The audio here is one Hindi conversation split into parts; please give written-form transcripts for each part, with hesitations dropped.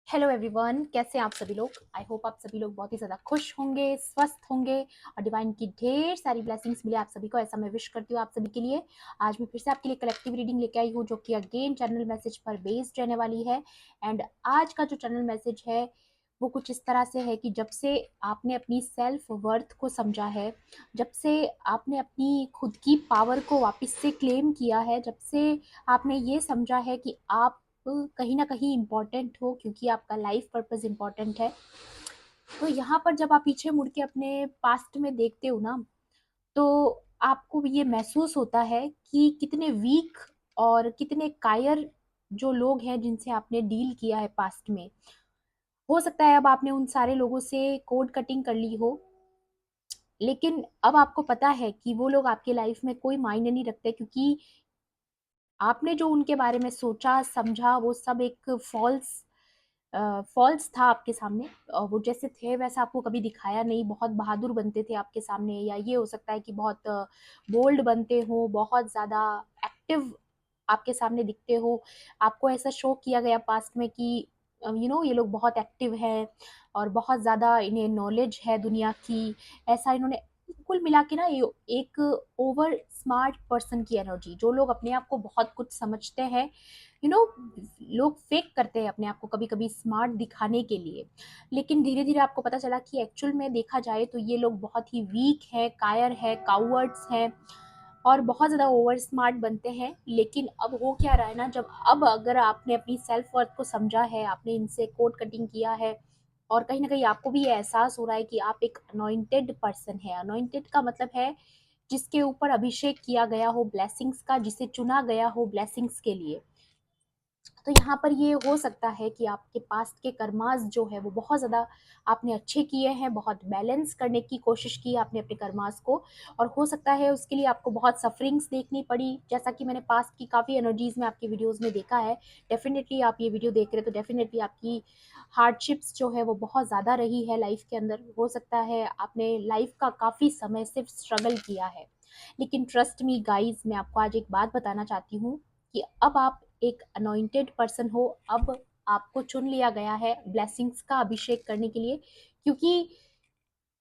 हेलो एवरीवन, कैसे हैं आप सभी लोग। आई होप आप सभी लोग बहुत ही ज़्यादा खुश होंगे, स्वस्थ होंगे और डिवाइन की ढेर सारी ब्लेसिंग्स मिले आप सभी को, ऐसा मैं विश करती हूँ आप सभी के लिए। आज मैं फिर से आपके लिए कलेक्टिव रीडिंग लेके आई हूँ जो कि अगेन चैनल मैसेज पर बेस्ड रहने वाली है। एंड आज का जो चैनल मैसेज है वो कुछ इस तरह से है कि जब से आपने अपनी सेल्फ वर्थ को समझा है, जब से आपने अपनी खुद की पावर को वापस से क्लेम किया है, जब से आपने ये समझा है कि आप कहीं ना कहीं इम्पॉर्टेंट हो क्योंकि आपका लाइफ पर्पस इम्पॉर्टेंट है, तो यहाँ पर जब आप पीछे मुड़ के अपने पास्ट में देखते हो ना, तो आपको ये महसूस होता है कि कितने वीक और कितने कायर जो लोग हैं जिनसे आपने डील किया है पास्ट में। हो सकता है अब आपने उन सारे लोगों से कोड कटिंग कर ली हो, लेकिन अब आपको पता है कि वो लोग आपके लाइफ में कोई मायने नहीं रखते, क्योंकि आपने जो उनके बारे में सोचा समझा वो सब एक फॉल्स था आपके सामने। वो जैसे थे वैसा आपको कभी दिखाया नहीं, बहुत बहादुर बनते थे आपके सामने, या ये हो सकता है कि बहुत बोल्ड बनते हो, बहुत ज़्यादा एक्टिव आपके सामने दिखते हो। आपको ऐसा शो किया गया पास्ट में कि ये लोग बहुत एक्टिव हैं और बहुत ज़्यादा इन्हें नॉलेज है दुनिया की। ऐसा इन्होंने कुल मिला के ना, ये एक ओवर स्मार्ट पर्सन की एनर्जी, जो लोग अपने आप को बहुत कुछ समझते हैं। यू नो लोग फेक करते हैं अपने आप को कभी कभी स्मार्ट दिखाने के लिए, लेकिन धीरे धीरे आपको पता चला कि एक्चुअल में देखा जाए तो ये लोग बहुत ही वीक है, कायर है, कावर्ड्स हैं और बहुत ज़्यादा ओवर स्मार्ट बनते हैं। लेकिन अब हो क्या रहा है ना, जब अब अगर आपने अपनी सेल्फ वर्थ को समझा है, आपने इनसे कोड कटिंग किया है और कहीं ना कहीं आपको भी ये एहसास हो रहा है कि आप एक अनॉइंटेड पर्सन है। अनॉइंटेड का मतलब है जिसके ऊपर अभिषेक किया गया हो ब्लेसिंग्स का, जिसे चुना गया हो ब्लेसिंग्स के लिए। तो यहाँ पर ये हो सकता है कि आपके पास्ट के कर्मास जो है वो बहुत ज़्यादा आपने अच्छे किए हैं, बहुत बैलेंस करने की कोशिश की आपने अपने कर्मास को, और हो सकता है उसके लिए आपको बहुत सफरिंग्स देखनी पड़ी, जैसा कि मैंने पास्ट की काफ़ी एनर्जीज में आपकी वीडियोस में देखा है। डेफिनेटली आप ये वीडियो देख रहे हैं तो डेफिनेटली आपकी हार्डशिप्स जो है वो बहुत ज़्यादा रही है लाइफ के अंदर। हो सकता है आपने लाइफ का काफ़ी समय सिर्फ स्ट्रगल किया है, लेकिन ट्रस्ट मी गाइज, मैं आपको आज एक बात बताना चाहती हूँ कि अब आप एक अनॉइंटेड पर्सन हो। अब आपको चुन लिया गया है ब्लेसिंग्स का अभिषेक करने के लिए, क्योंकि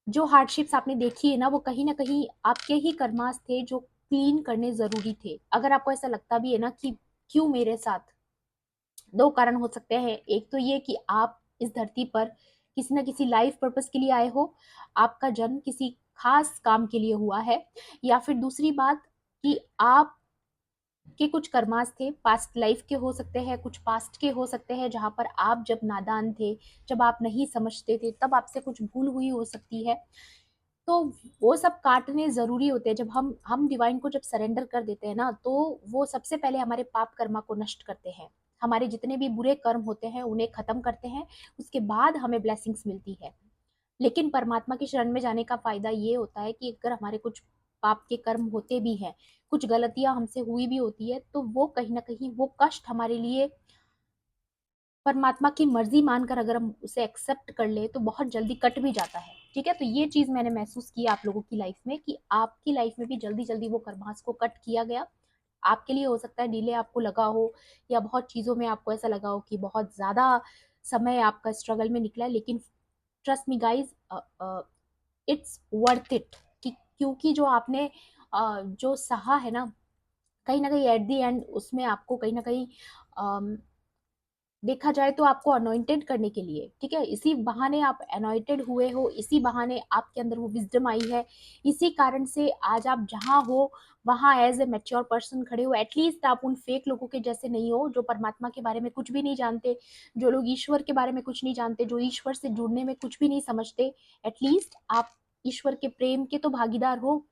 जो हार्डशिप्स आपने देखी है ना कहीं आपके ही कर्मास थे जो क्लीन करने जरूरी थे। अगर आपको ऐसा लगता भी है ना कि क्यों मेरे साथ, दो कारण हो सकते हैं। एक तो ये कि आप इस धरती पर किसी ना किसी लाइफ पर्पस के लिए आए हो, आपका जन्म किसी खास काम के लिए हुआ है, या फिर दूसरी बात कि आप के कुछ कर्मास थे पास्ट लाइफ के, हो सकते हैं कुछ पास्ट के हो सकते हैं जहां पर आप जब नादान थे, जब आप नहीं समझते थे, तब आपसे कुछ भूल हुई हो सकती है। तो वो सब काटने जरूरी होते हैं। जब हम डिवाइन को जब सरेंडर कर देते हैं ना, तो वो सबसे पहले हमारे पाप कर्मा को नष्ट करते हैं, हमारे जितने भी बुरे कर्म होते हैं उन्हें खत्म करते हैं, उसके बाद हमें ब्लेसिंग्स मिलती है। लेकिन परमात्मा की शरण में जाने का फायदा ये होता है कि अगर हमारे कुछ पाप के कर्म होते भी हैं, कुछ गलतियां हमसे हुई भी होती है, तो वो कहीं ना कहीं वो कष्ट हमारे लिए परमात्मा की मर्जी मानकर अगर हम उसे एक्सेप्ट कर ले तो बहुत जल्दी कट भी जाता है। ठीक है, तो ये चीज मैंने महसूस की आप लोगों की लाइफ में कि आपकी लाइफ में भी जल्दी जल्दी वो कर्मास को कट किया गया। आपके लिए हो सकता है डिले आपको लगा हो, या बहुत चीजों में आपको ऐसा लगा हो कि बहुत ज्यादा समय आपका स्ट्रगल में निकला है, लेकिन trust me guys, it's worth it. क्योंकि जो आपने जो सहा है ना कहीं एट द एंड उसमें आपको कहीं ना कहीं देखा जाए तो आपको अनॉइंटेड करने के लिए, ठीक है, इसी बहाने आप अनॉइंटेड हुए हो, इसी बहाने आपके अंदर वो विजडम आई है। इसी कारण से आज आप जहाँ हो वहाँ एज ए मेच्योर पर्सन खड़े हो। एटलीस्ट आप उन फेक लोगों के जैसे नहीं हो जो परमात्मा के बारे में कुछ भी नहीं जानते, जो लोग ईश्वर के बारे में कुछ नहीं जानते, जो ईश्वर से जुड़ने में कुछ भी नहीं समझते। एटलीस्ट आप ईश्वर के प्रेम के तो भागीदार हो।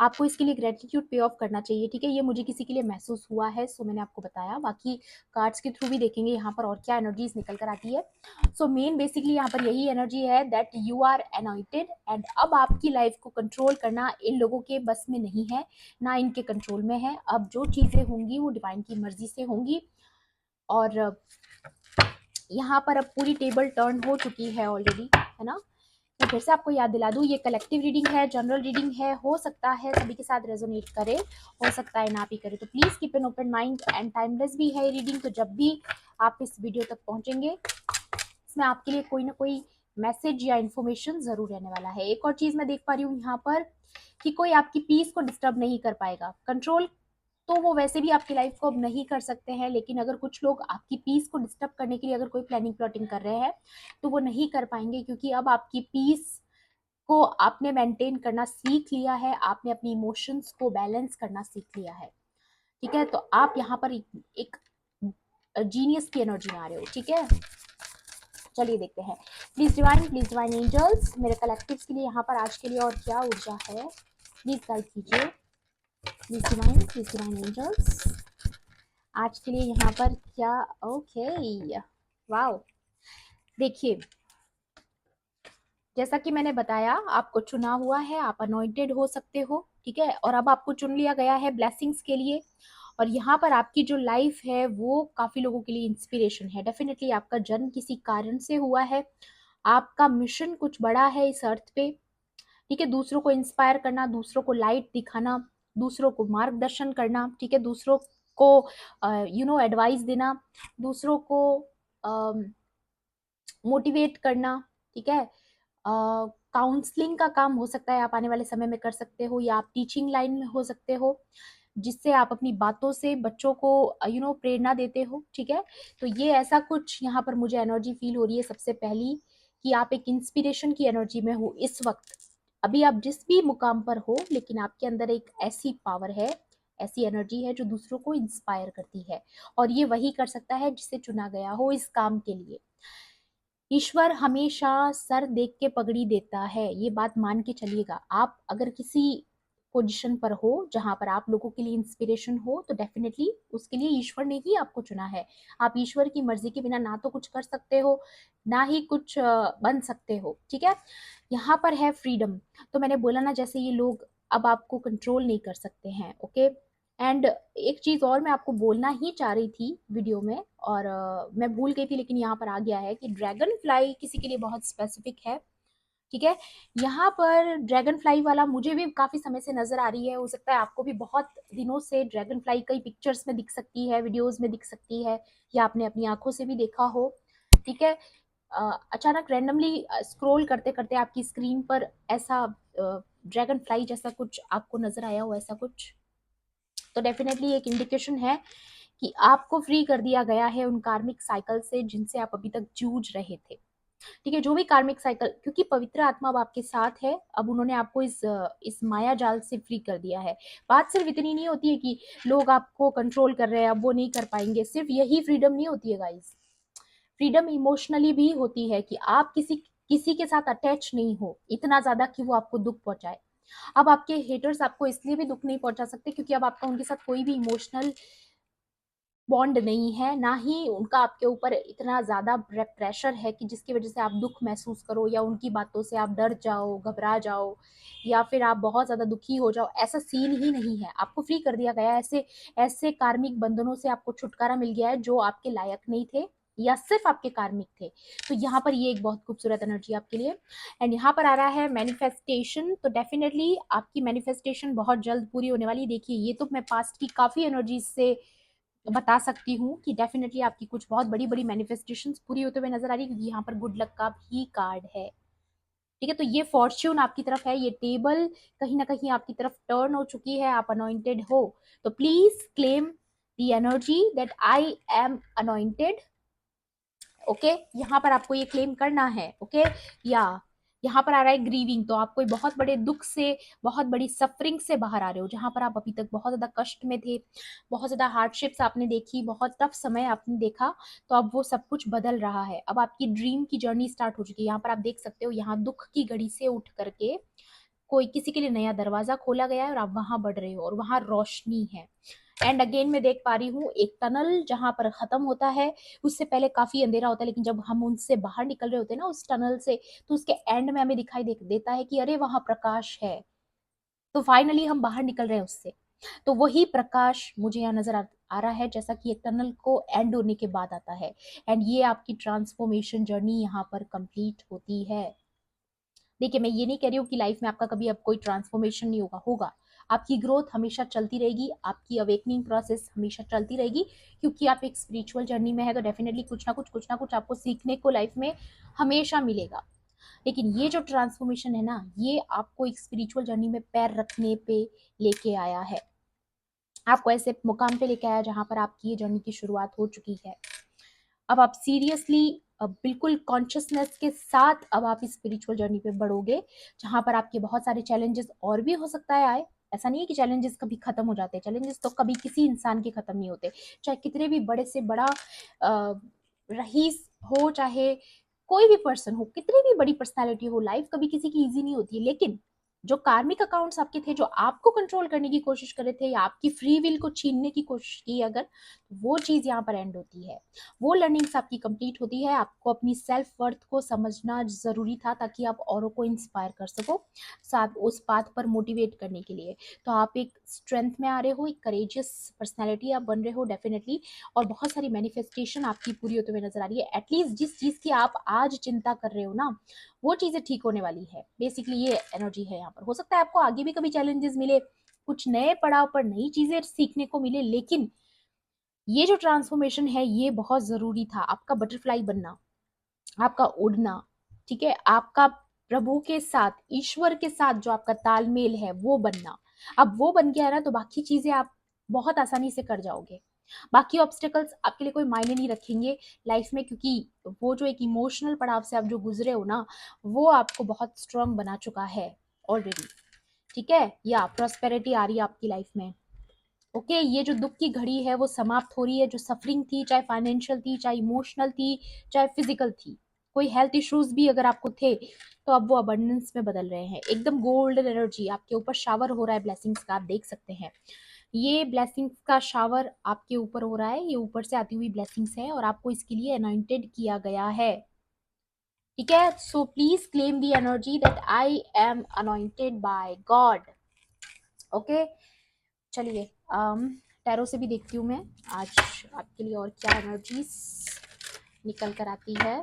आपको इसके लिए ग्रेटिट्यूड पे ऑफ करना चाहिए। ठीक है, ये मुझे किसी के लिए महसूस हुआ है, सो मैंने आपको बताया। बाकी कार्ड्स के थ्रू भी देखेंगे यहाँ पर और क्या एनर्जीज निकल कर आती है। सो मेन बेसिकली यहाँ पर यही एनर्जी है that you are anointed, and अब आपकी लाइफ को कंट्रोल करना इन लोगों के बस में नहीं है, ना इनके कंट्रोल में है। अब जो चीजें होंगी वो डिवाइन की मर्जी से होंगी। और यहाँ पर अब पूरी टेबल टर्न हो चुकी है ऑलरेडी, है ना। मैं फिर से आपको याद दिला दूं, ये कलेक्टिव रीडिंग है, जनरल रीडिंग है, हो सकता है सभी के साथ रेजोनेट करे, हो सकता है ना भी करे, तो please keep an open mind. And timeless भी है रीडिंग, तो जब भी आप इस वीडियो तक पहुंचेंगे जिसमें आपके लिए कोई ना कोई मैसेज या इन्फॉर्मेशन जरूर रहने वाला है। एक और चीज मैं देख पा रही हूँ यहाँ पर कि कोई आपकी पीस को डिस्टर्ब नहीं कर पाएगा। कंट्रोल तो वो वैसे भी आपकी लाइफ को अब नहीं कर सकते हैं, लेकिन अगर कुछ लोग आपकी पीस को डिस्टर्ब करने के लिए अगर कोई प्लानिंग प्लॉटिंग कर रहे हैं तो वो नहीं कर पाएंगे, क्योंकि अब आपकी पीस को आपने मेंटेन करना सीख लिया है, आपने अपनी इमोशंस को बैलेंस करना सीख लिया है। ठीक है, तो आप यहाँ पर एक जीनियस की एनर्जी में आ रहे हो। ठीक है, चलिए देखते हैं। प्लीज डिवाइन एंजल्स, मेरे कलेक्टिव्स के लिए यहाँ पर आज के लिए और क्या ऊर्जा है, प्लीज गाइड कीजिए। प्लीज डिवाइन एंजल्स, आज के लिए यहाँ पर क्या। ओके, वाओ, देखिए जैसा कि मैंने बताया आपको चुना हुआ है, आप अनॉइंटेड हो सकते हो। ठीक है, और अब आपको चुन लिया गया है ब्लेसिंग्स के लिए, और यहाँ पर आपकी जो लाइफ है वो काफी लोगों के लिए इंस्पिरेशन है। डेफिनेटली आपका जन्म किसी कारण से हुआ है, आपका मिशन कुछ बड़ा है इस अर्थ पे। ठीक है, दूसरों को इंस्पायर करना, दूसरों को लाइट दिखाना, दूसरों को मार्गदर्शन करना। ठीक है, दूसरों को एडवाइस देना, दूसरों को मोटिवेट करना। ठीक है, काउंसलिंग का काम हो सकता है, आप आने वाले समय में कर सकते हो, या आप टीचिंग लाइन में हो सकते हो, जिससे आप अपनी बातों से बच्चों को प्रेरणा देते हो। ठीक है, तो ये ऐसा कुछ यहाँ पर मुझे एनर्जी फील हो रही है सबसे पहली, कि आप एक इंस्पिरेशन की एनर्जी में हो इस वक्त। अभी आप जिस भी मुकाम पर हो, लेकिन आपके अंदर एक ऐसी पावर है, ऐसी एनर्जी है जो दूसरों को इंस्पायर करती है, और ये वही कर सकता है जिसे चुना गया हो इस काम के लिए। ईश्वर हमेशा सर देख के पगड़ी देता है, ये बात मान के चलिएगा। आप अगर किसी पोजीशन पर हो जहां पर आप लोगों के लिए इंस्पिरेशन हो, तो डेफिनेटली उसके लिए ईश्वर ने ही आपको चुना है। आप ईश्वर की मर्जी के बिना ना तो कुछ कर सकते हो, ना ही कुछ बन सकते हो। ठीक है, यहाँ पर है फ्रीडम। तो मैंने बोला ना, जैसे ये लोग अब आपको कंट्रोल नहीं कर सकते हैं। ओके, एंड एक चीज और मैं आपको बोलना ही चाह रही थी वीडियो में, और मैं भूल गई थी, लेकिन यहाँ पर आ गया है कि ड्रैगन फ्लाई किसी के लिए बहुत स्पेसिफिक है। ठीक है, यहाँ पर ड्रैगन फ्लाई वाला मुझे भी काफी समय से नजर आ रही है, हो सकता है आपको भी बहुत दिनों से ड्रैगन फ्लाई कई पिक्चर्स में दिख सकती है, वीडियोस में दिख सकती है, या आपने अपनी आंखों से भी देखा हो। ठीक है, अचानक रैंडमली स्क्रॉल करते करते आपकी स्क्रीन पर ऐसा ड्रैगन फ्लाई जैसा कुछ आपको नजर आया हो, ऐसा कुछ, तो डेफिनेटली एक इंडिकेशन है कि आपको फ्री कर दिया गया है उन कार्मिक साइकिल से जिनसे आप अभी तक जूझ रहे थे। ठीक है, जो भी कार्मिक साइकिल, क्योंकि पवित्र आत्मा अब आपके साथ है, अब उन्होंने आपको इस माया जाल से फ्री कर दिया है। बात सिर्फ इतनी नहीं होती है कि लोग आपको कंट्रोल कर रहे हैं, अब वो नहीं कर पाएंगे, सिर्फ यही फ्रीडम नहीं होती है गाइस। फ्रीडम इमोशनली भी होती है, कि आप किसी किसी के साथ अटैच नहीं हो इतना ज्यादा कि वो आपको दुख पहुंचाए। अब आपके हेटर्स आपको इसलिए भी दुख नहीं पहुंचा सकते क्योंकि अब आपका उनके साथ कोई भी इमोशनल बॉन्ड नहीं है, ना ही उनका आपके ऊपर इतना ज्यादा प्रेशर है कि जिसकी वजह से आप दुख महसूस करो, या उनकी बातों से आप डर जाओ, घबरा जाओ, या फिर आप बहुत ज्यादा दुखी हो जाओ। ऐसा सीन ही नहीं है, आपको फ्री कर दिया गया है। ऐसे ऐसे कार्मिक बंधनों से आपको छुटकारा मिल गया है जो आपके लायक नहीं थे, या सिर्फ आपके कार्मिक थे। तो यहाँ पर ये एक बहुत खूबसूरत एनर्जी आपके लिए। एंड यहाँ पर आ रहा है मैनिफेस्टेशन, तो डेफिनेटली आपकी मैनिफेस्टेशन बहुत जल्द पूरी होने वाली है। देखिए, ये तो मैं पास्ट की काफी एनर्जी से बता सकती हूँ कि डेफिनेटली आपकी कुछ बहुत बड़ी बड़ी मैनिफेस्टेशंस पूरी होते हुए नजर आ रही है, क्योंकि यहाँ पर गुड लक का भी कार्ड है। ठीक है, तो ये फॉर्च्यून आपकी तरफ है, ये टेबल कहीं ना कहीं आपकी तरफ टर्न हो चुकी है, आप अनॉइंटेड हो। तो please claim the energy that I am anointed. Okay, यहाँ पर आपको ये क्लेम करना है। ओके, या यहाँ पर आ रहा है ग्रीविंग, तो आप कोई बहुत बड़े दुख से, बहुत बड़ी सफरिंग से बाहर आ रहे हो, जहां पर आप अभी तक बहुत ज्यादा कष्ट में थे, बहुत ज्यादा हार्डशिप्स आपने देखी, बहुत टफ समय आपने देखा। तो अब वो सब कुछ बदल रहा है, अब आपकी ड्रीम की जर्नी स्टार्ट हो चुकी है। यहाँ पर आप देख सकते हो, यहाँ दुख की घड़ी से उठ करके कोई किसी के लिए नया दरवाजा खोला गया है, और आप वहां बढ़ रहे हो, और वहां रोशनी है। एंड अगेन मैं देख पा रही हूँ एक टनल जहां पर खत्म होता है, उससे पहले काफी अंधेरा होता है, लेकिन जब हम उनसे बाहर निकल रहे होते हैं ना उस टनल से, तो उसके एंड में हमें दिखाई देता है कि अरे वहां प्रकाश है। तो फाइनली हम बाहर निकल रहे हैं उससे। तो वही प्रकाश मुझे यहाँ नजर आ रहा है, जैसा कि एक टनल को एंड होने के बाद आता है। एंड ये आपकी ट्रांसफॉर्मेशन जर्नी यहाँ पर कंप्लीट होती है। देखिए, मैं ये नहीं कह रही हूँ कि लाइफ में आपका कभी अब कोई ट्रांसफॉर्मेशन नहीं होगा, होगा। आपकी ग्रोथ हमेशा चलती रहेगी, आपकी अवेकनिंग प्रोसेस हमेशा चलती रहेगी, क्योंकि आप एक स्पिरिचुअल जर्नी में है तो डेफिनेटली कुछ ना कुछ आपको सीखने को लाइफ में हमेशा मिलेगा। लेकिन ये जो ट्रांसफॉर्मेशन है ना, ये आपको एक स्पिरिचुअल जर्नी में पैर रखने पे लेके आया है, आपको ऐसे मुकाम पे लेके आया जहां पर आपकी ये जर्नी की शुरुआत हो चुकी है। अब आप सीरियसली बिल्कुल कॉन्शियसनेस के साथ अब आप इस स्पिरिचुअल जर्नी पे बढ़ोगे, जहां पर आपके बहुत सारे चैलेंजेस और भी हो सकता है आए। ऐसा नहीं है कि चैलेंजेस कभी खत्म हो जाते हैं, चैलेंजेस तो कभी किसी इंसान के खत्म नहीं होते, चाहे कितने भी बड़े से बड़ा रईस हो, चाहे कोई भी पर्सन हो, कितनी भी बड़ी पर्सनालिटी हो, लाइफ कभी किसी की इजी नहीं होती है। लेकिन जो कार्मिक अकाउंट्स आपके थे, जो आपको कंट्रोल करने की कोशिश कर रहे थे या आपकी फ्री विल को छीनने की कोशिश की अगर, वो चीज यहाँ पर एंड होती है, वो लर्निंग्स आपकी कंप्लीट होती है। आपको अपनी सेल्फ वर्थ को समझना जरूरी था ताकि आप औरों को इंस्पायर कर सको, साथ उस पाथ पर मोटिवेट करने के लिए। तो आप एक स्ट्रेंथ में आ रहे हो, एक करेजियस पर्सनैलिटी आप बन रहे हो डेफिनेटली, और बहुत सारी मैनिफेस्टेशन आपकी पूरी होते हुए नजर आ रही है। एटलीस्ट जिस चीज की आप आज चिंता कर रहे हो ना, वो चीजें ठीक होने वाली है। बेसिकली ये एनर्जी है यहाँ पर। हो सकता है आपको आगे भी कभी चैलेंजेस मिले, कुछ नए पड़ाव पर नई चीजें सीखने को मिले, लेकिन ये जो ट्रांसफॉर्मेशन है ये बहुत जरूरी था। आपका बटरफ्लाई बनना, आपका उड़ना, ठीक है, आपका प्रभु के साथ, ईश्वर के साथ जो आपका तालमेल है वो बनना। अब वो बन गया है ना, तो बाकी चीजें आप बहुत आसानी से कर जाओगे। बाकी ऑब्स्टेकल्स आपके लिए कोई मायने नहीं रखेंगे लाइफ में, क्योंकि वो जो एक इमोशनल पड़ाव से आप जो गुजरे हो ना, वो आपको बहुत स्ट्रांग बना चुका है ऑलरेडी। ठीक है, या प्रॉस्पेरिटी आ रही है आपकी लाइफ में। ओके, ये जो दुख की घड़ी है वो समाप्त हो रही है। जो सफरिंग थी, चाहे फाइनेंशियल थी, चाहे इमोशनल थी, चाहे फिजिकल थी, कोई हेल्थ इश्यूज भी अगर आपको थे, तो अब वो अबंडेंस में बदल रहे हैं। एकदम गोल्डन एनर्जी आपके ऊपर शावर हो रहा है ब्लेसिंग्स का, आप देख सकते हैं। ये ब्लेसिंग्स का शावर आपके ऊपर हो रहा है, ये ऊपर से आती हुई ब्लेसिंग्स है और आपको इसके लिए अनॉइंटेड किया गया है। ठीक है, so please claim the energy that I am anointed by God. Okay, चलिए टैरो से भी देखती हूँ मैं आज आपके लिए और क्या एनर्जीज निकल कर आती है।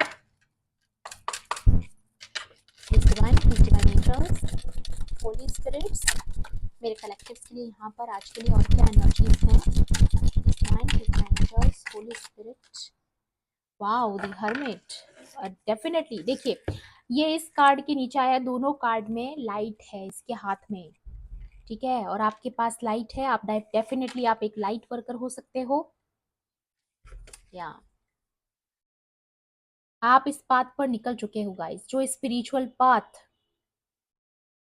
डिवाइन एंजल्स, होली स्पिरिट्स, मेरे कलेक्टिव्स के लिए यहाँ पर आज के लिए और क्या एनर्जीज हैं। Divine angels, holy spirit, wow the hermit. Definitely देखिए, ये इस कार्ड के नीचे आया, दोनों कार्ड में लाइट है इसके हाथ में, ठीक है, और आपके पास लाइट है। आप डेफिनेटली आप एक लाइट वर्कर हो सकते हो, या आप इस पाथ पर निकल चुके हो गाइस, जो स्पिरिचुअल पाथ।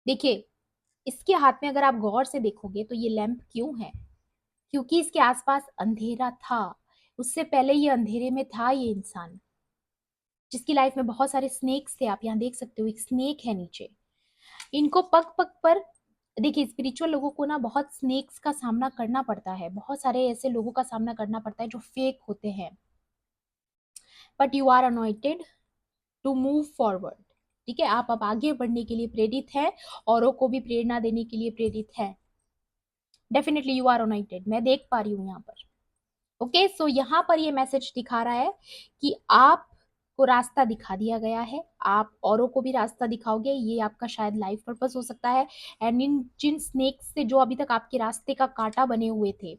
देखिए, इसके हाथ में अगर आप गौर से देखोगे तो ये लैंप क्यों है, क्योंकि इसके आसपास अंधेरा था। उससे पहले ये अंधेरे में था ये इंसान, जिसकी लाइफ में बहुत सारे स्नेक्स थे। आप यहाँ देख सकते हो एक स्नेक है नीचे। इनको पग पग पर, देखिए स्पिरिचुअल लोगों को ना बहुत स्नेक्स का सामना करना पड़ता है, बहुत सारे ऐसे लोगों का सामना करना पड़ता है जो फेक होते हैं, but you are anointed to move forward. ठीक है, आप अब आगे बढ़ने के लिए प्रेरित है, औरों को भी प्रेरणा देने के लिए प्रेरित है। डेफिनेटली यू आर अनॉइंटेड, मैं देख पा रही हूँ यहाँ पर। ओके, सो यहाँ पर ये मैसेज दिखा रहा है कि आप को रास्ता दिखा दिया गया है, आप औरों को भी रास्ता दिखाओगे। ये आपका शायद लाइफ पर्पस हो सकता है। एंड इन जिन स्नेक्स से जो अभी तक आपके रास्ते का कांटा बने हुए थे,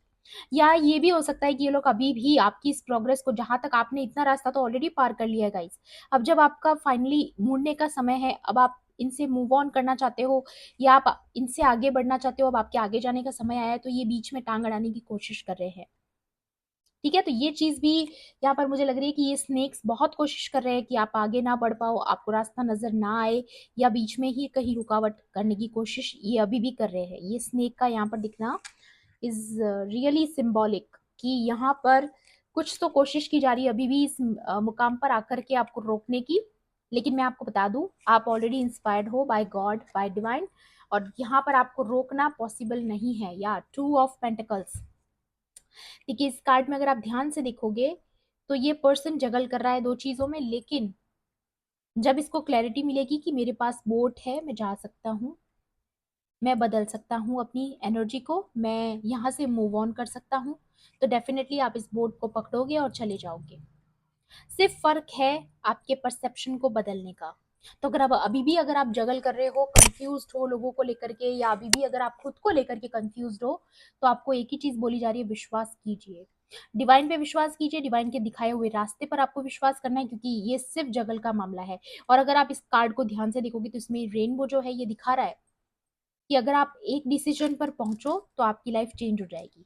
या ये भी हो सकता है कि ये लोग अभी भी आपकी इस प्रोग्रेस को, जहां तक आपने इतना रास्ता तो ऑलरेडी पार कर लिया है गाइस, अब जब आपका फाइनली मुड़ने का समय है, अब आप इनसे मूव ऑन करना चाहते हो या आप इनसे आगे बढ़ना चाहते हो, अब आपके आगे जाने का समय आया है, तो ये बीच में टांग अड़ाने की कोशिश कर रहे हैं। ठीक है, तो ये चीज भी यहाँ पर मुझे लग रही है कि ये स्नेक्स बहुत कोशिश कर रहे हैं कि आप आगे ना बढ़ पाओ, आपको रास्ता नजर ना आए, या बीच में ही कहीं रुकावट करने की कोशिश ये अभी भी कर रहे हैं। ये स्नेक का यहाँ पर दिखना इज रियली सिंबॉलिक कि यहाँ पर कुछ तो कोशिश की जा रही है अभी भी इस मुकाम पर आकर के आपको रोकने की। लेकिन मैं आपको बता दूं, आप ऑलरेडी इंस्पायर्ड हो बाय गॉड, बाय डिवाइन, और यहाँ पर आपको रोकना पॉसिबल नहीं है। या टू ऑफ पेंटिकल्स, देखिए इस कार्ड में अगर आप ध्यान से देखोगे तो ये पर्सन जगल कर रहा है दो चीजों में, लेकिन जब इसको क्लैरिटी मिलेगी कि मेरे पास बोट है, मैं जा सकता हूँ, मैं बदल सकता हूँ अपनी एनर्जी को, मैं यहाँ से मूव ऑन कर सकता हूँ, तो डेफिनेटली आप इस बोट को पकड़ोगे और चले जाओगे। सिर्फ फर्क है आपके परसेप्शन को बदलने का। तो अगर आप अभी भी अगर आप जगल कर रहे हो, कंफ्यूज्ड हो लोगों को लेकर के, या अभी भी अगर आप खुद को लेकर के कंफ्यूज्ड हो, तो आपको एक ही चीज बोली जा रही है, विश्वास कीजिए। डिवाइन पे विश्वास कीजिए, डिवाइन के दिखाए हुए रास्ते पर आपको विश्वास करना है, क्योंकि ये सिर्फ जगल का मामला है। और अगर आप इस कार्ड को ध्यान से देखोगे तो इसमें रेनबो जो है ये दिखा रहा है कि अगर आप एक डिसीजन पर पहुंचो तो आपकी लाइफ चेंज हो जाएगी।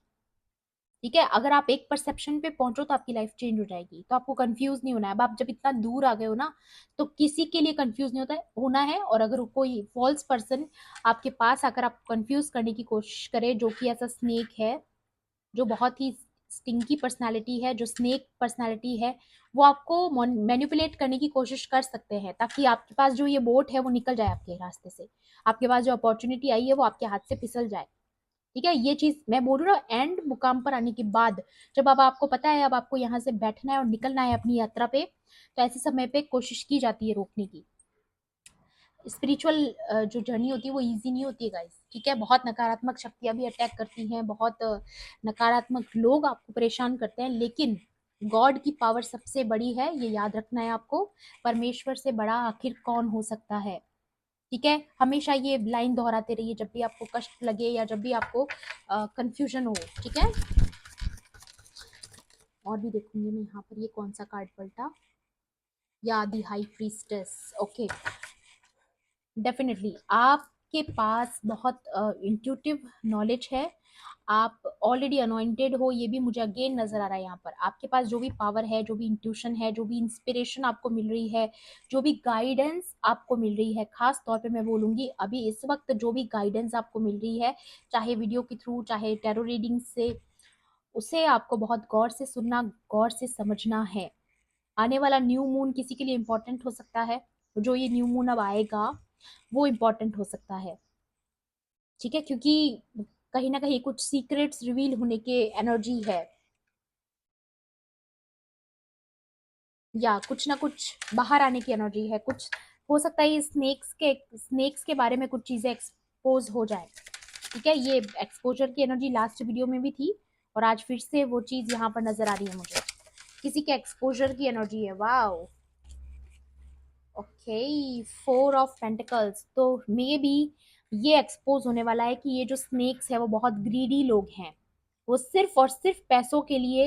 ठीक है, अगर आप एक परसेप्शन पे पहुंचो तो आपकी लाइफ चेंज हो जाएगी। तो आपको कंफ्यूज नहीं होना है। अब आप जब इतना दूर आ गए हो ना, तो किसी के लिए कंफ्यूज नहीं होता है होना है। और अगर कोई फॉल्स पर्सन आपके पास आकर आपको कंफ्यूज करने की कोशिश करे, जो कि ऐसा स्नेक है, जो बहुत ही स्टिंकी पर्सनालिटी है, जो स्नेक पर्सनालिटी है, वो आपको मैनिपुलेट करने की कोशिश कर सकते हैं, ताकि आपके पास जो ये बोट है वो निकल जाए आपके रास्ते से। आपके पास जो अपॉर्चुनिटी आई है वो आपके हाथ से फिसल जाए। ठीक है, ये चीज मैं बोल रही हूँ एंड मुकाम पर आने के बाद, जब अब आपको पता है अब आपको यहाँ से बैठना है और निकलना है अपनी यात्रा पे, तो ऐसे समय पे कोशिश की जाती है रोकने की। स्पिरिचुअल जो जर्नी होती है वो इजी नहीं होती है गाइस। ठीक है, बहुत नकारात्मक शक्तियां भी अटैक करती हैं, बहुत नकारात्मक लोग आपको परेशान करते हैं, लेकिन गॉड की पावर सबसे बड़ी है, ये याद रखना है आपको। परमेश्वर से बड़ा आखिर कौन हो सकता है। ठीक है, हमेशा ये लाइन दोहराते रहिए जब भी आपको कष्ट लगे या जब भी आपको कंफ्यूजन हो। ठीक है, और भी देखूंगी मैं यहाँ पर ये कौन सा कार्ड पलटा, या दी हाई प्रीस्टेस। ओके, डेफिनेटली आपके पास बहुत इंट्यूटिव नॉलेज है। आप ऑलरेडी अनॉइंटेड हो, ये भी मुझे अगेन नजर आ रहा है यहाँ पर। आपके पास जो भी पावर है, जो भी इंट्यूशन है, जो भी इंस्पिरेशन आपको मिल रही है, जो भी गाइडेंस आपको मिल रही है, खास तौर पे मैं बोलूंगी अभी इस वक्त जो भी गाइडेंस आपको मिल रही है, चाहे वीडियो के थ्रू, चाहे टैरो रीडिंग से, उसे आपको बहुत गौर से सुनना, गौर से समझना है। आने वाला न्यू मून किसी के लिए इम्पोर्टेंट हो सकता है। जो ये न्यू मून अब आएगा वो इम्पोर्टेंट हो सकता है। ठीक है, क्योंकि कहीं ना कहीं कुछ सीक्रेट्स रिवील होने के एनर्जी है, या कुछ ना कुछ बाहर आने की एनर्जी है। कुछ हो सकता है ये स्नेक्स के बारे में कुछ चीजें एक्सपोज हो जाए। ठीक है, ये एक्सपोजर की एनर्जी लास्ट वीडियो में भी थी, और आज फिर से वो चीज यहाँ पर नजर आ रही है मुझे। किसी के एक्सपोजर की एनर्जी है। Wow, okay, 4 of pentacles. तो मे बी ये एक्सपोज होने वाला है कि ये जो स्नेक्स है वो बहुत ग्रीडी लोग हैं। वो सिर्फ और सिर्फ पैसों के लिए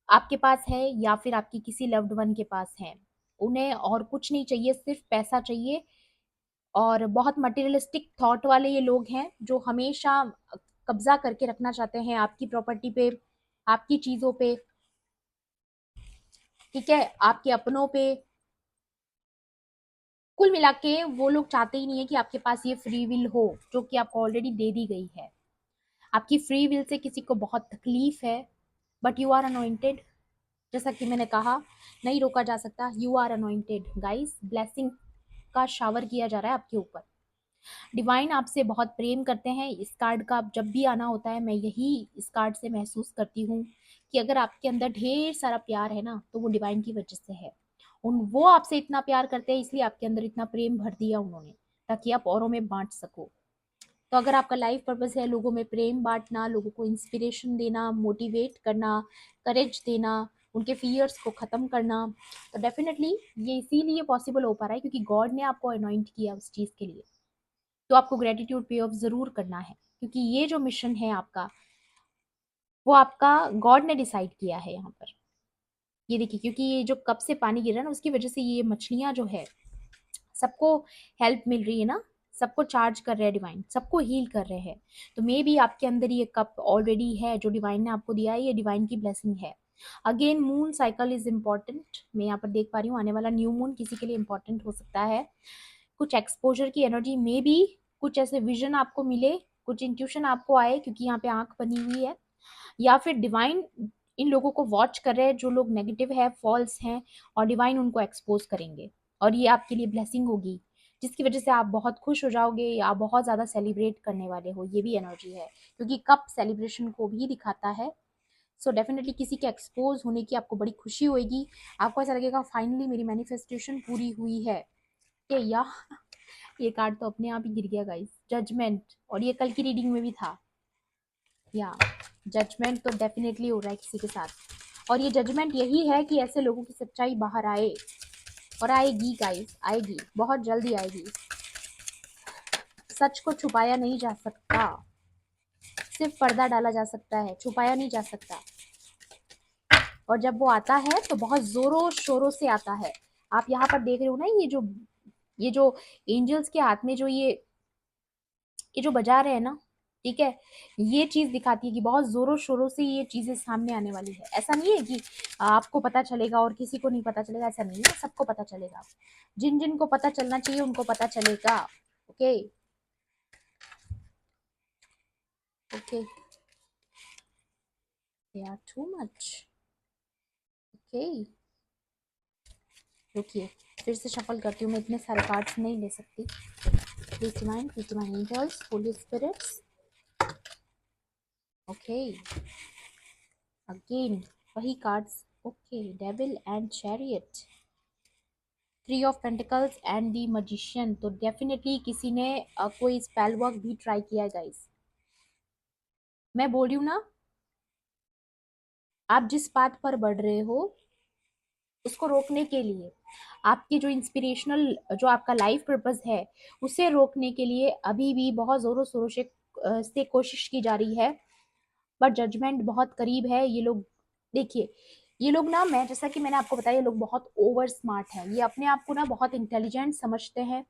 आपके पास है, या फिर आपकी किसी लव्ड वन के पास है। उन्हें और कुछ नहीं चाहिए, सिर्फ पैसा चाहिए। और बहुत मटेरियलिस्टिक थॉट वाले ये लोग हैं, जो हमेशा कब्जा करके रखना चाहते हैं आपकी प्रॉपर्टी पे, आपकी चीजों पे। ठीक है, आपके अपनों पे। कुल मिला के वो लोग चाहते ही नहीं है कि आपके पास ये फ्री विल हो, जो कि आपको ऑलरेडी दे दी गई है। आपकी फ्री विल से किसी को बहुत तकलीफ है, बट यू आर अनॉइंटेड। जैसा कि मैंने कहा, नहीं रोका जा सकता। You are anointed guys, blessing का शावर किया जा रहा है आपके ऊपर। डिवाइन आपसे बहुत प्रेम करते हैं। इस कार्ड का जब भी आना होता है, मैं यही इस कार्ड से महसूस करती हूँ कि अगर आपके अंदर ढेर सारा प्यार है ना, तो वो डिवाइन की वजह से है। उन वो आपसे इतना प्यार करते हैं, इसलिए आपके अंदर इतना प्रेम भर दिया उन्होंने, ताकि आप औरों में बांट सको। तो अगर आपका लाइफ पर्पस है लोगों में प्रेम बांटना, लोगों को इंस्पिरेशन देना, मोटिवेट करना, करेज देना, उनके फियर्स को खत्म करना, तो डेफिनेटली ये इसीलिए पॉसिबल हो पा रहा है क्योंकि गॉड ने आपको अनॉइंट किया उस चीज़ के लिए। तो आपको ग्रेटिट्यूड पे ऑफ जरूर करना है, क्योंकि ये जो मिशन है आपका, वो आपका गॉड ने डिसाइड किया है यहाँ पर। ये देखिए, क्योंकि ये जो कप से पानी गिर रहा है ना, उसकी वजह से ये मछलियां जो है, सबको हेल्प मिल रही है ना, सबको चार्ज कर रहे हैं डिवाइन, सबको हील कर रहे हैं। तो मे बी आपके अंदर ये कप ऑलरेडी है जो डिवाइन ने आपको दिया है, ये डिवाइन की ब्लेसिंग है। Again moon cycle is important, मैं यहाँ पर देख पा रही हूँ आने वाला न्यू मून किसी के लिए इम्पोर्टेंट हो सकता है। कुछ एक्सपोजर की एनर्जी, मे बी कुछ ऐसे विजन आपको मिले, कुछ इंट्यूशन आपको आए, क्योंकि यहाँ पे आंख बनी हुई है। या फिर डिवाइन इन लोगों को वॉच कर रहे हैं जो लोग नेगेटिव है, फॉल्स हैं, और डिवाइन उनको एक्सपोज करेंगे। और ये आपके लिए ब्लेसिंग होगी, जिसकी वजह से आप बहुत खुश हो जाओगे, या बहुत ज़्यादा सेलिब्रेट करने वाले हो। ये भी एनर्जी है, क्योंकि कप सेलिब्रेशन को भी दिखाता है। सो डेफिनेटली किसी के एक्सपोज होने की आपको बड़ी खुशी होगी। आपको ऐसा लगेगा फाइनली मेरी मैनिफेस्टेशन पूरी हुई है। कि या ये कार्ड तो अपने आप ही गिर गया गाइस, जजमेंट। और ये कल की रीडिंग में भी था। या जजमेंट तो डेफिनेटली हो रहा है किसी के साथ, और ये जजमेंट यही है कि ऐसे लोगों की सच्चाई बाहर आए। और आएगी गाइस, आएगी, बहुत जल्दी आएगी। सच को छुपाया नहीं जा सकता, सिर्फ पर्दा डाला जा सकता है, छुपाया नहीं जा सकता। और जब वो आता है तो बहुत जोरों शोरों से आता है। आप यहाँ पर देख रहे हो ना, ये जो एंजल्स के हाथ में जो ये जो बजा रहे हैं ना, ठीक है, ये चीज दिखाती है कि बहुत जोरों शोरों से ये चीजें सामने आने वाली है। ऐसा नहीं है कि आपको पता चलेगा और किसी को नहीं पता चलेगा, ऐसा नहीं है, सबको पता चलेगा। जिन जिन को पता चलना चाहिए उनको पता चलेगा। Okay okay, they are too much. Okay, रुकिए, फिर से शफल करती हूँ, मैं इतने सारे कार्ड्स नहीं ले सकती। Please divine, please divine angels, holy spirits. Okay, again वही cards. Okay, devil and chariot, three of pentacles and the magician. तो डेफिनेटली किसी ने कोई स्पेल वर्क भी ट्राई किया है गाइस। मैं बोल रही हूँ ना, आप जिस पाथ पर बढ़ रहे हो उसको रोकने के लिए, आपकी जो इंस्पिरेशनल, जो आपका लाइफ पर्पस है, उसे रोकने के लिए अभी भी बहुत जोरों शोरों से कोशिश की जा रही है। बट जजमेंट बहुत करीब है। ये लोग, देखिए, ये लोग ना, मैं जैसा कि मैंने आपको बताया, ये लोग बहुत ओवर स्मार्ट हैं, ये अपने आप को ना बहुत इंटेलिजेंट समझते हैं।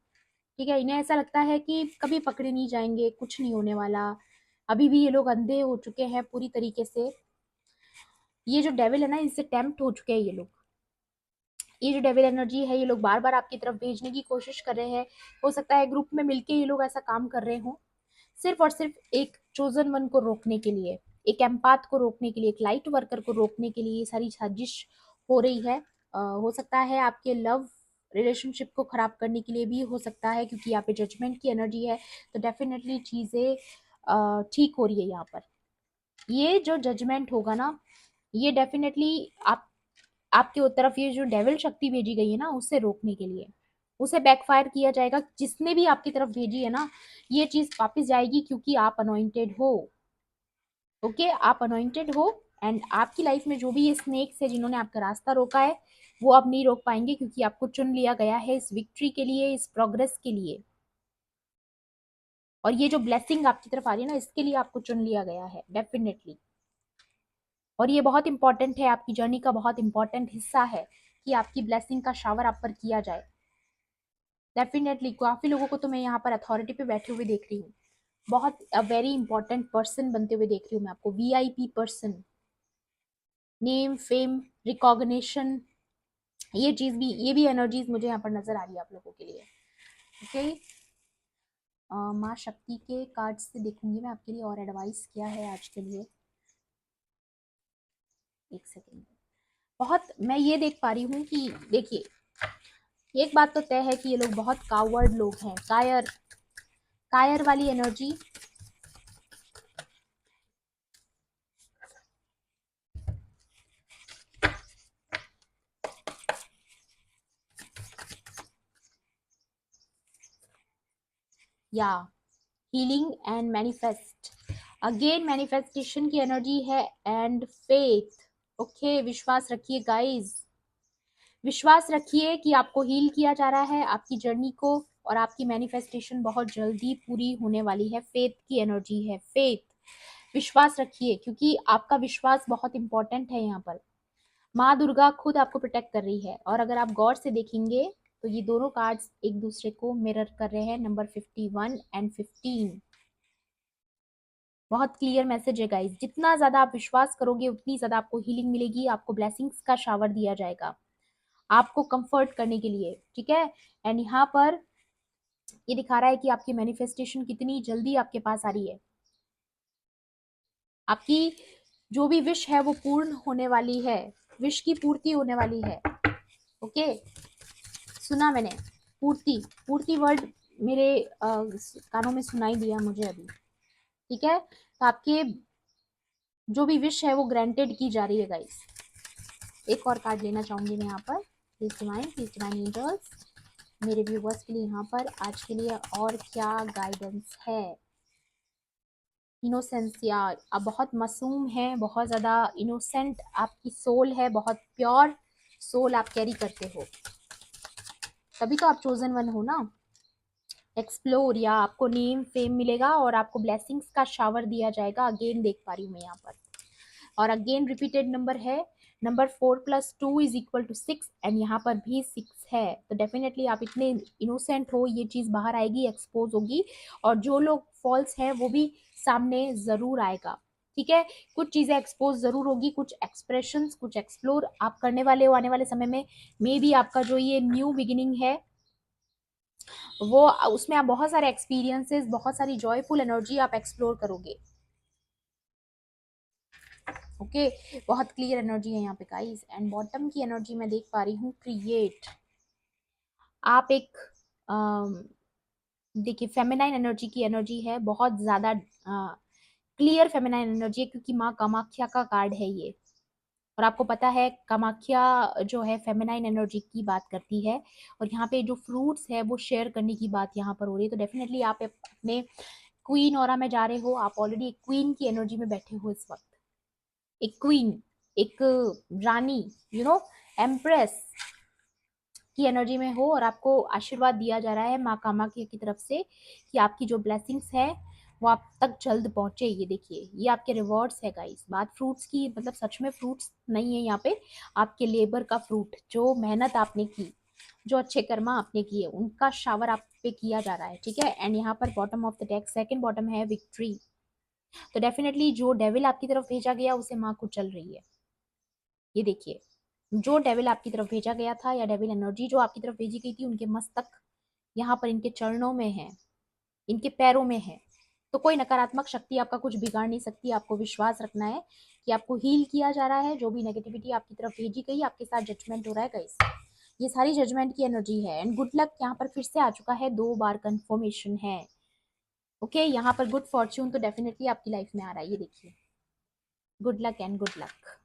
ठीक है, इन्हें ऐसा लगता है कि कभी पकड़े नहीं जाएंगे, कुछ नहीं होने वाला। अभी भी ये लोग अंधे हो चुके हैं पूरी तरीके से। ये जो डेविल है ना, इनसे टेम्प्ट हो चुके हैं ये लोग। ये जो डेविल एनर्जी है, ये लोग बार बार आपकी तरफ भेजने की कोशिश कर रहे हैं। हो सकता है ग्रुप में मिलके ये लोग ऐसा काम कर रहे हों, सिर्फ और सिर्फ एक चोजन वन को रोकने के लिए, एक एम्पाथ को रोकने के लिए, एक लाइट वर्कर को रोकने के लिए ये सारी साजिश हो रही है। हो सकता है आपके लव रिलेशनशिप को खराब करने के लिए भी हो सकता है, क्योंकि यहाँ पे जजमेंट की एनर्जी है। तो डेफिनेटली चीजें ठीक हो रही है यहाँ पर। ये जो जजमेंट होगा ना, ये डेफिनेटली आप आपके तरफ ये जो डेविल शक्ति भेजी गई है ना, उससे रोकने के लिए, उसे बैकफायर किया जाएगा। जिसने भी आपकी तरफ भेजी है ना, ये चीज वापस जाएगी, क्योंकि आप अनॉइंटेड हो। ओके, आप अनॉइंटेड हो। एंड आपकी लाइफ में जो भी ये स्नेक्स है जिन्होंने आपका रास्ता रोका है, वो अब नहीं रोक पाएंगे, क्योंकि आपको चुन लिया गया है इस विक्ट्री के लिए, इस प्रोग्रेस के लिए। और ये जो ब्लेसिंग आपकी तरफ आ रही है ना, इसके लिए आपको चुन लिया गया है डेफिनेटली। और ये बहुत इंपॉर्टेंट है, आपकी जर्नी का बहुत इंपॉर्टेंट हिस्सा है कि आपकी ब्लेसिंग का शावर आप पर किया जाए। डेफिनेटली काफी लोगों को तो मैं यहाँ पर अथॉरिटी पे बैठे हुए देख रही हूँ, बहुत वेरी इंपॉर्टेंट पर्सन बनते हुए देख रही हूँ मैं आपको, VIP person, name fame recognition, ये चीज भी, ये भी एनर्जीज मुझे यहाँ पर नजर आ रही है आप लोगों के लिए। ओके, माँ शक्ति के कार्ड से देखूंगी मैं आपके लिए और एडवाइस क्या है आज के लिए। एक सेकेंड, बहुत मैं ये देख पा रही हूँ कि देखिए, एक बात तो तय है कि ये लोग बहुत कावर्ड लोग हैं, कायर, कायर वाली एनर्जी। या healing and manifest, again manifestation की एनर्जी है, एंड फेथ। ओके, विश्वास रखिए गाइस, विश्वास रखिए कि आपको हील किया जा रहा है, आपकी जर्नी को, और आपकी मैनिफेस्टेशन बहुत जल्दी पूरी होने वाली है। फेथ की एनर्जी है, फेथ, विश्वास रखिए, क्योंकि आपका विश्वास बहुत इंपॉर्टेंट है यहाँ पर। माँ दुर्गा खुद आपको प्रोटेक्ट कर रही है। और अगर आप गौर से देखेंगे तो ये दोनों कार्ड्स एक दूसरे को मिरर कर रहे हैं, नंबर 51 एंड 15। बहुत क्लियर मैसेज है गाइस, जितना ज्यादा आप विश्वास करोगे उतनी ज्यादा आपको हीलिंग मिलेगी, आपको ब्लेसिंग्स का शावर दिया जाएगा आपको कंफर्ट करने के लिए। ठीक है, एंड यहाँ पर ये दिखा रहा है कि आपकी मैनिफेस्टेशन कितनी जल्दी आपके पास आ रही है। आपकी जो भी विश है वो पूर्ण होने वाली है, विश की पूर्ति होने वाली है। ओके, सुना मैंने, पूर्ति, पूर्ति वर्ड मेरे कानों में सुनाई दिया मुझे अभी। ठीक है, तो आपके जो भी विश है वो ग्रांटेड की जा रही है गाइस। एक और कार्ड लेना चाहूंगी मैं यहाँ पर, प्लीज डिवाइन एंजल्स, मेरे व्यूवर्स के लिए यहाँ पर आज के लिए और क्या गाइडेंस है। इनोसेंस, यार आप बहुत मासूम हैं, बहुत ज़्यादा इनोसेंट आपकी सोल है, बहुत प्योर सोल आप कैरी करते हो। तभी तो आप चोजन वन हो ना। एक्सप्लोर, या आपको नेम फेम मिलेगा और आपको ब्लेसिंग्स का शावर दिया जाएगा। अगेन देख पा रही हूँ मैं यहाँ पर, और अगेन रिपीटेड नंबर है। नंबर 4+2 = 6, एंड यहाँ पर भी 6 है। तो डेफिनेटली आप इतने इनोसेंट हो, ये चीज बाहर आएगी, एक्सपोज होगी, और जो लोग फॉल्स हैं वो भी सामने जरूर आएगा। ठीक है, कुछ चीजें एक्सपोज जरूर होगी, कुछ एक्सप्रेशंस, कुछ एक्सप्लोर आप करने वाले हो आने वाले समय में। मे बी आपका जो ये न्यू बिगिनिंग है वो, उसमें आप बहुत सारे एक्सपीरियंसेस, बहुत सारी जॉयफुल एनर्जी आप एक्सप्लोर करोगे। ओके, बहुत क्लियर एनर्जी है यहाँ पे गाइस। एंड बॉटम की एनर्जी मैं देख पा रही हूँ, क्रिएट। आप एक देखिए, फेमिनाइन एनर्जी की एनर्जी है, बहुत ज्यादा क्लियर फेमिनाइन एनर्जी है, क्योंकि माँ कामाख्या का कार्ड है ये। और आपको पता है कामाख्या जो है फेमिनाइन एनर्जी की बात करती है, और यहाँ पे जो फ्रूट्स है वो शेयर करने की बात यहाँ पर हो रही है। तो डेफिनेटली आप अपने क्वीन ऑरा में जा रहे हो, आप ऑलरेडी एक क्वीन की एनर्जी में बैठे हो इस वक्त। एक क्वीन, एक रानी, एम्प्रेस की एनर्जी में हो, और आपको आशीर्वाद दिया जा रहा है माँ कामाख्या की तरफ से कि आपकी जो ब्लेसिंग्स है वो आप तक जल्द पहुंचे। ये देखिए, ये आपके रिवॉर्ड्स है गाइस। बात फ्रूट्स की, मतलब सच में फ्रूट्स नहीं है यहाँ पे, आपके लेबर का फ्रूट, जो मेहनत आपने की, जो अच्छे कर्मा आपने किए, उनका शावर आप पे किया जा रहा है। ठीक है, एंड यहाँ पर bottom of the deck second bottom है विक्ट्री। तो डेफिनेटली जो डेविल आपकी तरफ भेजा गया उसे माँ कुचल रही है। ये देखिए, जो डेविल आपकी तरफ भेजा गया था, या डेविल एनर्जी जो आपकी तरफ भेजी गई थी, उनके मस्तक यहाँ पर इनके चरणों में है, इनके पैरों में है। तो कोई नकारात्मक शक्ति आपका कुछ बिगाड़ नहीं सकती। आपको विश्वास रखना है कि आपको हील किया जा रहा है। जो भी नेगेटिविटी आपकी तरफ भेजी गई, आपके साथ जजमेंट हो रहा है गाइस, ये सारी जजमेंट की एनर्जी है। एंड गुड लक यहाँ पर फिर से आ चुका है, 2 बार कंफर्मेशन है। ओके, यहाँ पर गुड फॉर्च्यून तो डेफिनेटली आपकी लाइफ में आ रहा है। ये देखिए, good luck and good luck.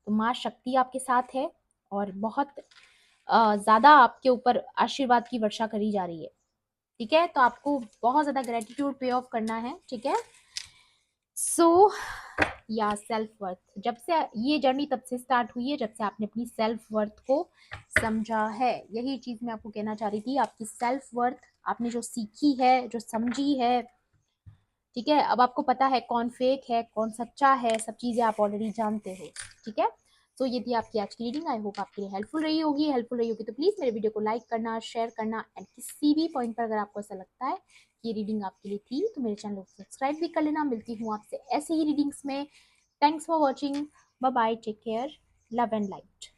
तो माँ शक्ति आपके साथ है, और बहुत ज्यादा आपके ऊपर आशीर्वाद की वर्षा करी जा रही है। ठीक है, तो आपको बहुत ज्यादा ग्रेटिट्यूड पे ऑफ करना है। ठीक है, सो या सेल्फ वर्थ, जब से ये जर्नी तब से स्टार्ट हुई है जब से आपने अपनी सेल्फ वर्थ को समझा है। यही चीज मैं आपको कहना चाह रही थी, आपकी सेल्फ वर्थ आपने जो सीखी है, जो समझी है। ठीक है, अब आपको पता है कौन फेक है, कौन सच्चा है, सब चीजें आप ऑलरेडी जानते हो। ठीक है, तो ये थी आपकी आज की रीडिंग। आई होप आपके लिए हेल्पफुल रही होगी। हेल्पफुल रही होगी तो प्लीज मेरे वीडियो को लाइक करना, शेयर करना, एंड किसी भी पॉइंट पर अगर आपको ऐसा लगता है कि ये रीडिंग आपके लिए थी, तो मेरे चैनल को सब्सक्राइब भी कर लेना। मिलती हूँ आपसे ऐसे ही रीडिंग्स में। Thanks for watching, bye bye, take care, love and light.